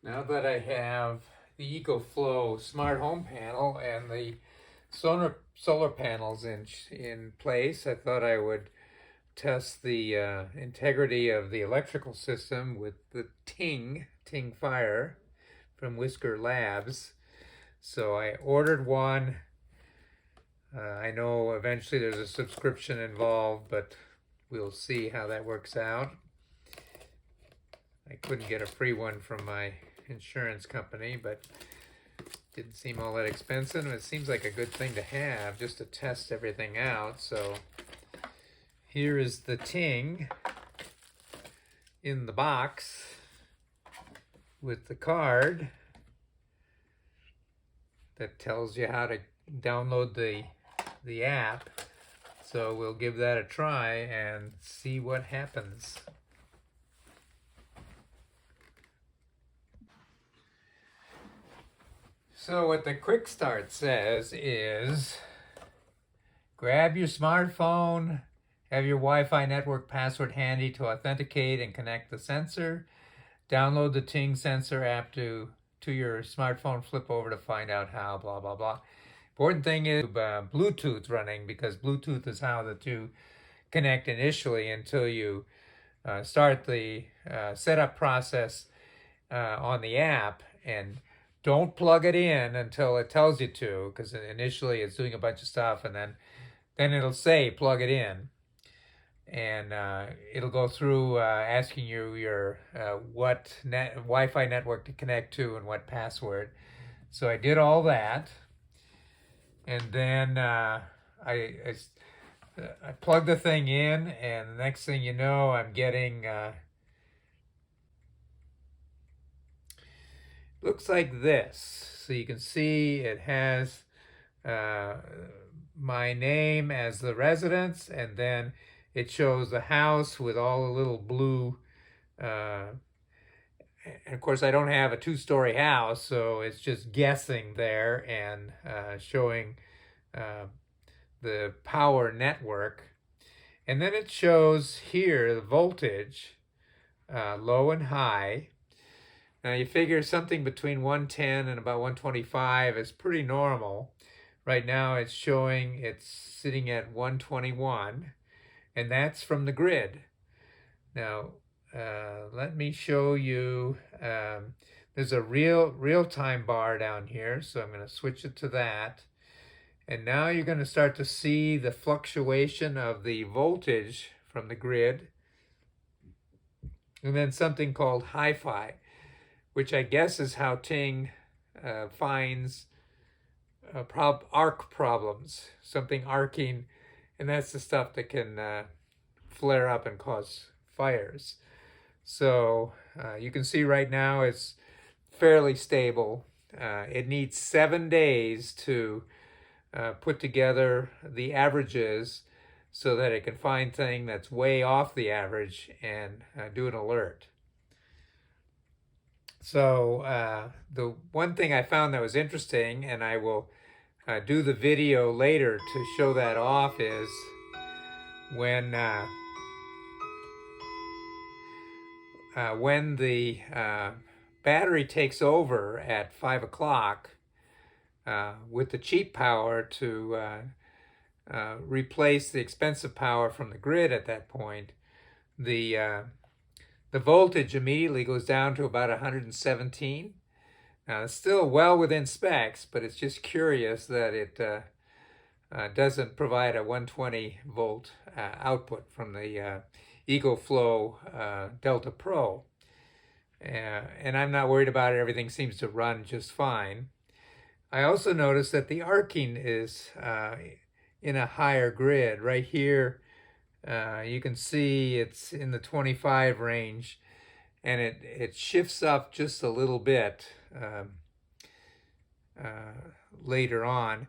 Now that I have the EcoFlow smart home panel and the solar panels in place, I thought I would test the integrity of the electrical system with the Ting Fire from Whisker Labs. So I ordered one. I know eventually there's a subscription involved, but we'll see how that works out. I couldn't get a free one from my insurance company, but didn't seem all that expensive. It seems like a good thing to have just to test everything out. So here is the Ting in the box with the card that tells you how to download the app. So we'll give that a try and see what happens. So what the quick start says is grab your smartphone, have your Wi-Fi network password handy to authenticate and connect the sensor, download the Ting sensor app to your smartphone, flip over to find out how, blah, blah, blah. Important thing is Bluetooth running, because Bluetooth is how the two connect initially until you start the setup process on the app, and don't plug it in until it tells you to, because initially it's doing a bunch of stuff, and then it'll say plug it in, and it'll go through asking you your what Wi-Fi network to connect to and what password. So I did all that, and then I plugged the thing in, and the next thing you know, I'm getting looks like this. So you can see it has my name as the residence, and then it shows the house with all the little blue and of course I don't have a two-story house, so it's just guessing there and showing the power network. And then it shows here the voltage, low and high. Now you figure something between 110 and about 125 is pretty normal. Right now it's showing it's sitting at 121, and that's from the grid. Now let me show you, there's a real-time bar down here, so I'm going to switch it to that. And now you're going to start to see the fluctuation of the voltage from the grid. And then something called hi-fi, which I guess is how Ting finds arc problems, something arcing, and that's the stuff that can flare up and cause fires. So you can see right now it's fairly stable. It needs 7 days to put together the averages so that it can find thing that's way off the average and do an alert. So the one thing I found that was interesting, and I will do the video later to show that off, is when the battery takes over at 5 o'clock with the cheap power to replace the expensive power from the grid at that point, the voltage immediately goes down to about 117. Now it's still well within specs, but it's just curious that it doesn't provide a 120 volt output from the EcoFlow Delta Pro. And I'm not worried about it. Everything seems to run just fine. I also noticed that the arcing is in a higher grid. Right here, you can see it's in the 25 range, and it shifts up just a little bit later on.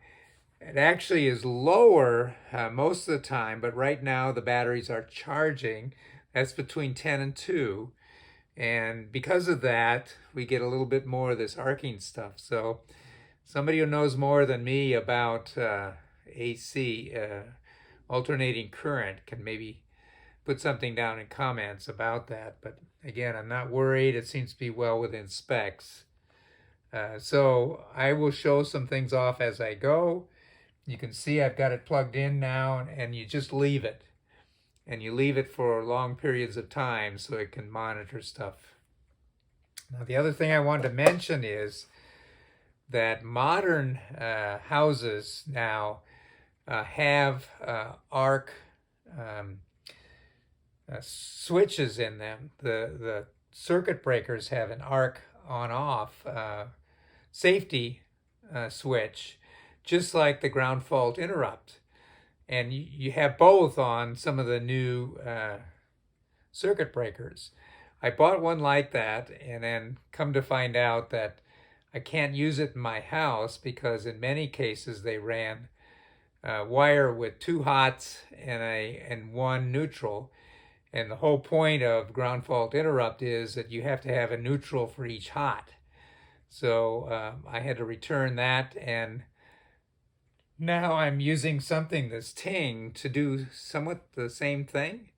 It actually is lower most of the time, but right now the batteries are charging. That's between 10 and 2. And because of that, we get a little bit more of this arcing stuff. So somebody who knows more than me about AC, alternating current, can maybe put something down in comments about that. But again, I'm not worried. It seems to be well within specs. So I will show some things off as I go. You can see I've got it plugged in now, and you just leave it. And you leave it for long periods of time so it can monitor stuff. Now, the other thing I wanted to mention is that modern houses now have arc switches in them. The circuit breakers have an arc on-off safety switch, just like the ground fault interrupt. And you have both on some of the new circuit breakers. I bought one like that, and then come to find out that I can't use it in my house because in many cases they ran wire with 2 hots and 1 neutral. And the whole point of ground fault interrupt is that you have to have a neutral for each hot. So I had to return that, and now I'm using something that's Ting to do somewhat the same thing.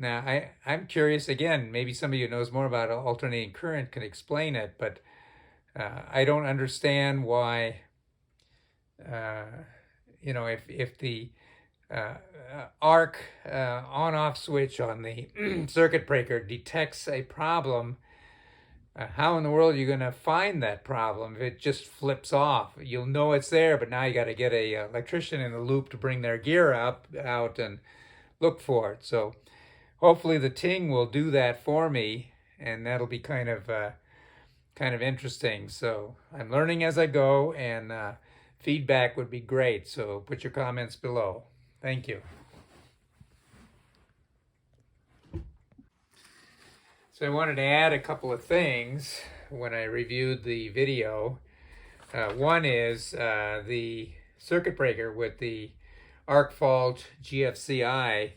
Now, I'm curious, again, maybe somebody who knows more about alternating current can explain it, but I don't understand why, if the arc on-off switch on the circuit breaker detects a problem, how in the world are you going to find that problem if it just flips off? You'll know it's there, but now you got to get a electrician in the loop to bring their gear out and look for it. So hopefully the Ting will do that for me, and that'll be kind of interesting. So I'm learning as I go, and feedback would be great. So put your comments below. Thank you. So I wanted to add a couple of things when I reviewed the video. One is the circuit breaker with the arc fault GFCI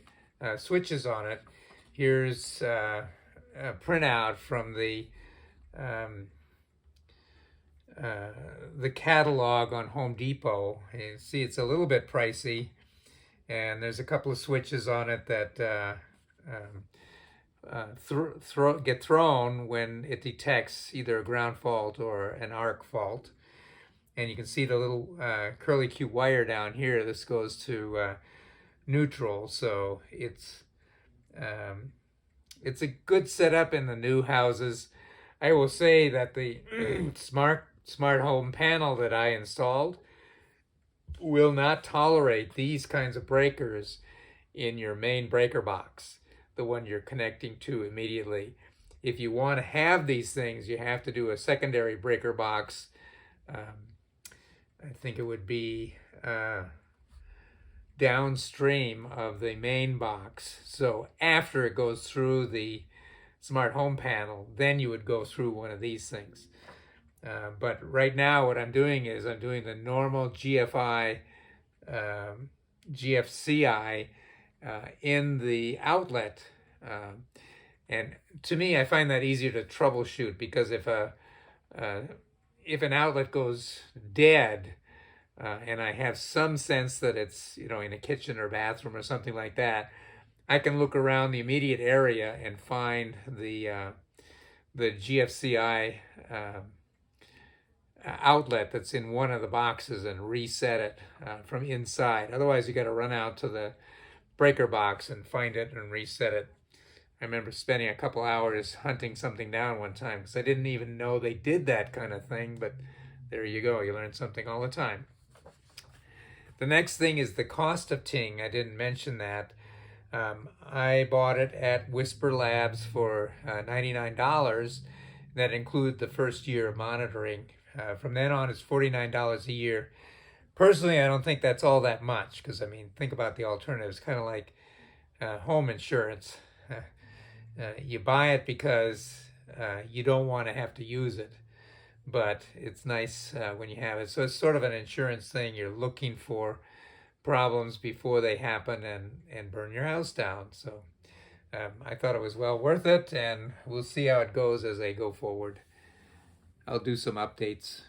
switches on it. Here's a printout from the catalog on Home Depot. You see it's a little bit pricey, and there's a couple of switches on it that get thrown when it detects either a ground fault or an arc fault. And you can see the little curly Q wire down here. This goes to neutral, so it's a good setup in the new houses. I will say that the smart home panel that I installed will not tolerate these kinds of breakers in your main breaker box, the one you're connecting to immediately. If you want to have these things, you have to do a secondary breaker box. I think it would be downstream of the main box. So after it goes through the smart home panel, then you would go through one of these things. But right now what I'm doing is I'm doing the normal GFCI in the outlet. And to me, I find that easier to troubleshoot, because if an outlet goes dead, and I have some sense that it's in a kitchen or bathroom or something like that, I can look around the immediate area and find the GFCI outlet that's in one of the boxes and reset it from inside. Otherwise, you got to run out to the breaker box and find it and reset it. I remember spending a couple hours hunting something down one time because I didn't even know they did that kind of thing, but there you go. You learn something all the time. The next thing is the cost of Ting. I didn't mention that. I bought it at Whisker Labs for $99. That includes the first year of monitoring. From then on, it's $49 a year. Personally, I don't think that's all that much, because, I mean, think about the alternatives. Kind of like home insurance. You buy it because you don't want to have to use it, but it's nice when you have it. So it's sort of an insurance thing. You're looking for problems before they happen and burn your house down. So I thought it was well worth it, and we'll see how it goes as I go forward. I'll do some updates.